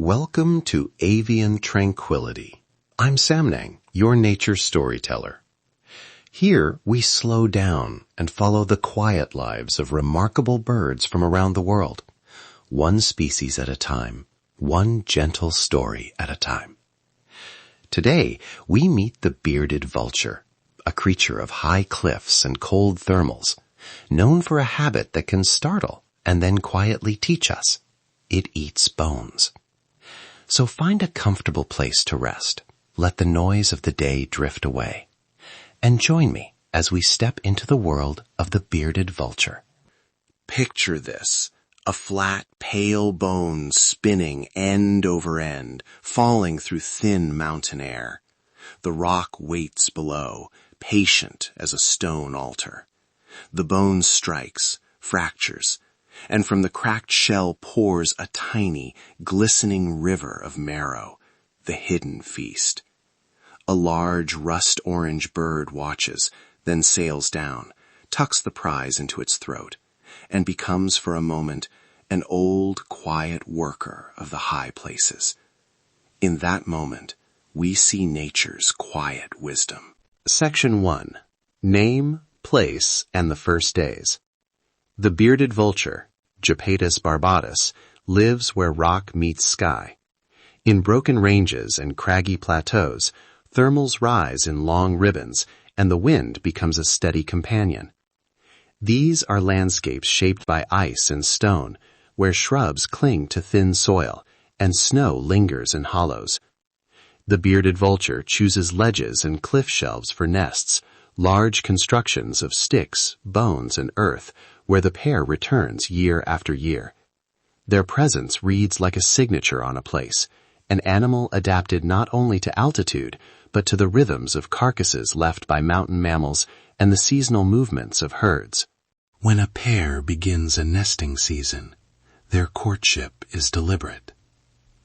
Welcome to Avian Tranquility. I'm Samnang, your nature storyteller. Here we slow down and follow the quiet lives of remarkable birds from around the world, one species at a time, one gentle story at a time. Today we meet the bearded vulture, a creature of high cliffs and cold thermals, known for a habit that can startle and then quietly teach us. It eats bones. So find a comfortable place to rest. Let the noise of the day drift away. And join me as we step into the world of the bearded vulture. Picture this, a flat, pale bone spinning end over end, falling through thin mountain air. The rock waits below, patient as a stone altar. The bone strikes, fractures, and from the cracked shell pours a tiny, glistening river of marrow, the hidden feast. A large rust-orange bird watches, then sails down, tucks the prize into its throat, and becomes for a moment an old, quiet worker of the high places. In that moment, we see nature's quiet wisdom. Section 1. Name, Place, and the First Days. The bearded vulture, Gepetus barbatus, lives where rock meets sky. In broken ranges and craggy plateaus, thermals rise in long ribbons, and the wind becomes a steady companion. These are landscapes shaped by ice and stone, where shrubs cling to thin soil, and snow lingers in hollows. The bearded vulture chooses ledges and cliff shelves for nests, large constructions of sticks, bones, and earth, where the pair returns year after year. Their presence reads like a signature on a place, an animal adapted not only to altitude, but to the rhythms of carcasses left by mountain mammals and the seasonal movements of herds. When a pair begins a nesting season, their courtship is deliberate.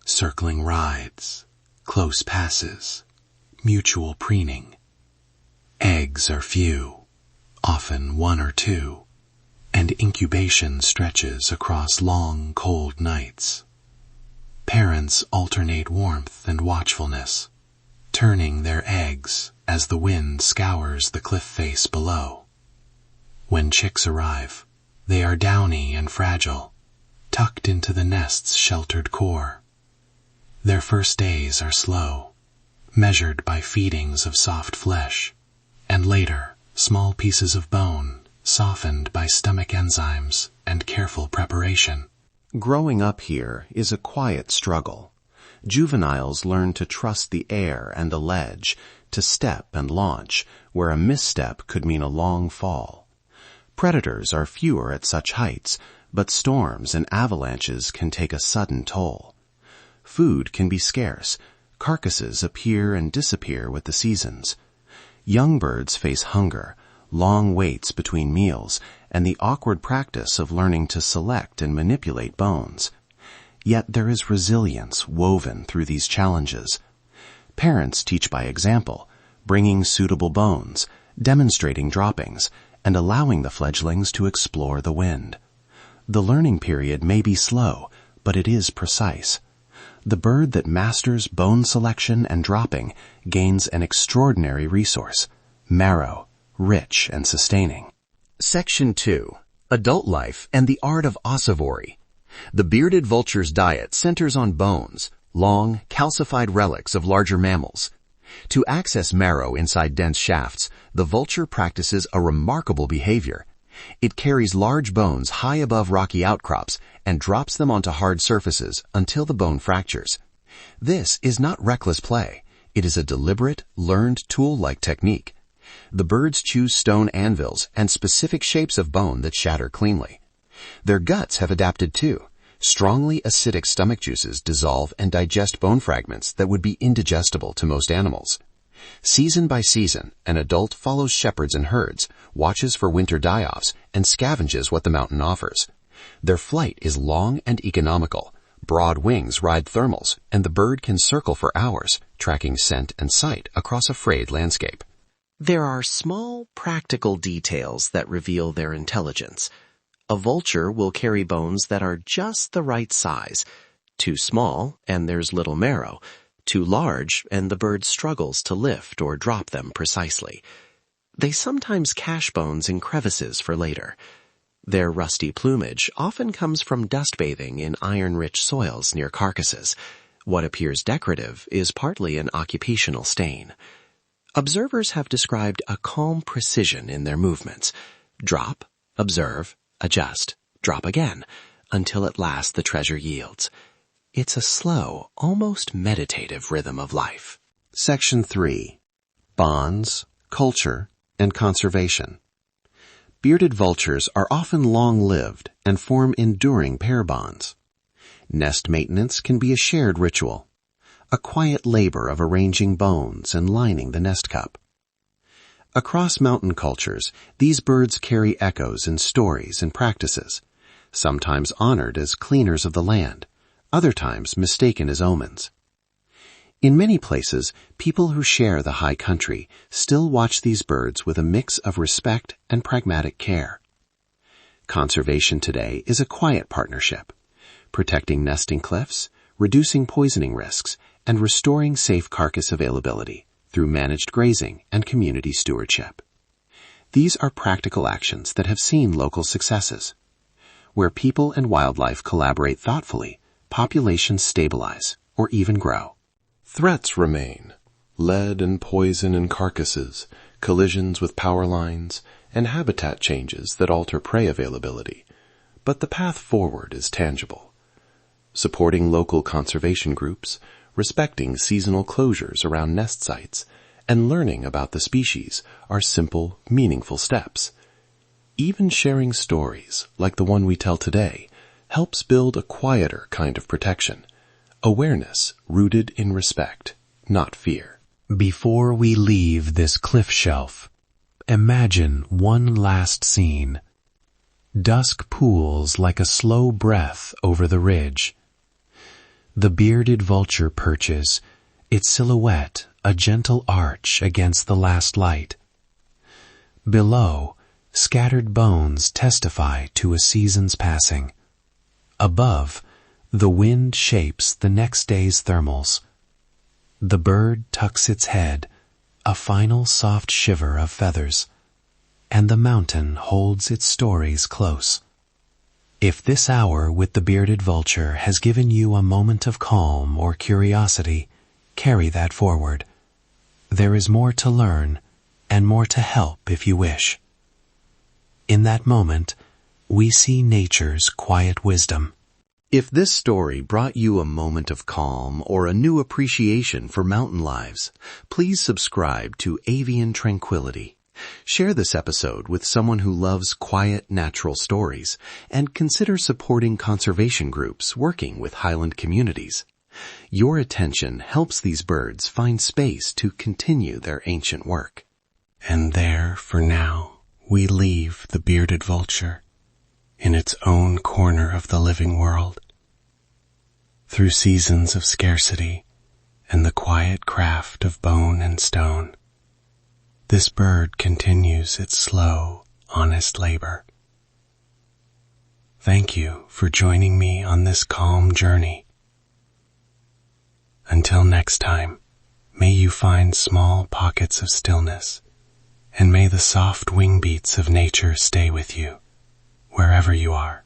Circling rides, close passes, mutual preening. Eggs are few, often one or two, and incubation stretches across long, cold nights. Parents alternate warmth and watchfulness, turning their eggs as the wind scours the cliff face below. When chicks arrive, they are downy and fragile, tucked into the nest's sheltered core. Their first days are slow, measured by feedings of soft flesh, and later, small pieces of bone, softened by stomach enzymes and careful preparation. Growing up here is a quiet struggle. Juveniles learn to trust the air and the ledge, to step and launch, where a misstep could mean a long fall. Predators are fewer at such heights, but storms and avalanches can take a sudden toll. Food can be scarce. Carcasses appear and disappear with the seasons. Young birds face hunger, long waits between meals, and the awkward practice of learning to select and manipulate bones. Yet there is resilience woven through these challenges. Parents teach by example, bringing suitable bones, demonstrating droppings, and allowing the fledglings to explore the wind. The learning period may be slow, but it is precise. The bird that masters bone selection and dropping gains an extraordinary resource, marrow, rich and sustaining. Section 2. Adult Life and the Art of Ossivore. The bearded vulture's diet centers on bones, long, calcified relics of larger mammals. To access marrow inside dense shafts, the vulture practices a remarkable behavior. It carries large bones high above rocky outcrops and drops them onto hard surfaces until the bone fractures. This is not reckless play. It is a deliberate, learned tool-like technique. The birds choose stone anvils and specific shapes of bone that shatter cleanly. Their guts have adapted too. Strongly acidic stomach juices dissolve and digest bone fragments that would be indigestible to most animals. Season by season, an adult follows shepherds and herds, watches for winter die-offs, and scavenges what the mountain offers. Their flight is long and economical. Broad wings ride thermals, and the bird can circle for hours, tracking scent and sight across a frayed landscape. There are small, practical details that reveal their intelligence. A vulture will carry bones that are just the right size, Too small, and there's little marrow. Too large, and the bird struggles to lift or drop them precisely. They sometimes cache bones in crevices for later. Their rusty plumage often comes from dust bathing in iron-rich soils near carcasses. What appears decorative is partly an occupational stain. Observers have described a calm precision in their movements. Drop, observe, adjust, drop again, until at last the treasure yields. It's a slow, almost meditative rhythm of life. Section 3. Bonds, Culture, and Conservation. Bearded vultures are often long-lived and form enduring pair bonds. Nest maintenance can be a shared ritual, a quiet labor of arranging bones and lining the nest cup. Across mountain cultures, these birds carry echoes in stories and practices, sometimes honored as cleaners of the land, other times mistaken as omens. In many places, people who share the high country still watch these birds with a mix of respect and pragmatic care. Conservation today is a quiet partnership, protecting nesting cliffs, reducing poisoning risks, and restoring safe carcass availability through managed grazing and community stewardship. These are practical actions that have seen local successes. Where people and wildlife collaborate thoughtfully, populations stabilize or even grow. Threats remain: lead and poison in carcasses, collisions with power lines, and habitat changes that alter prey availability. But the path forward is tangible. Supporting local conservation groups, respecting seasonal closures around nest sites, and learning about the species are simple, meaningful steps. Even sharing stories, like the one we tell today, helps build a quieter kind of protection. Awareness rooted in respect, not fear. Before we leave this cliff shelf, imagine one last scene. Dusk pools like a slow breath over the ridge. The bearded vulture perches, its silhouette a gentle arch against the last light. Below, scattered bones testify to a season's passing. Above, the wind shapes the next day's thermals. The bird tucks its head, a final soft shiver of feathers, and the mountain holds its stories close. If this hour with the bearded vulture has given you a moment of calm or curiosity, carry that forward. There is more to learn and more to help if you wish. In that moment, we see nature's quiet wisdom. If this story brought you a moment of calm or a new appreciation for mountain lives, please subscribe to Avian Tranquility. Share this episode with someone who loves quiet, natural stories, and consider supporting conservation groups working with highland communities. Your attention helps these birds find space to continue their ancient work. And there, for now, we leave the bearded vulture in its own corner of the living world. Through seasons of scarcity and the quiet craft of bone and stone, this bird continues its slow, honest labor. Thank you for joining me on this calm journey. Until next time, may you find small pockets of stillness, and may the soft wing beats of nature stay with you, wherever you are.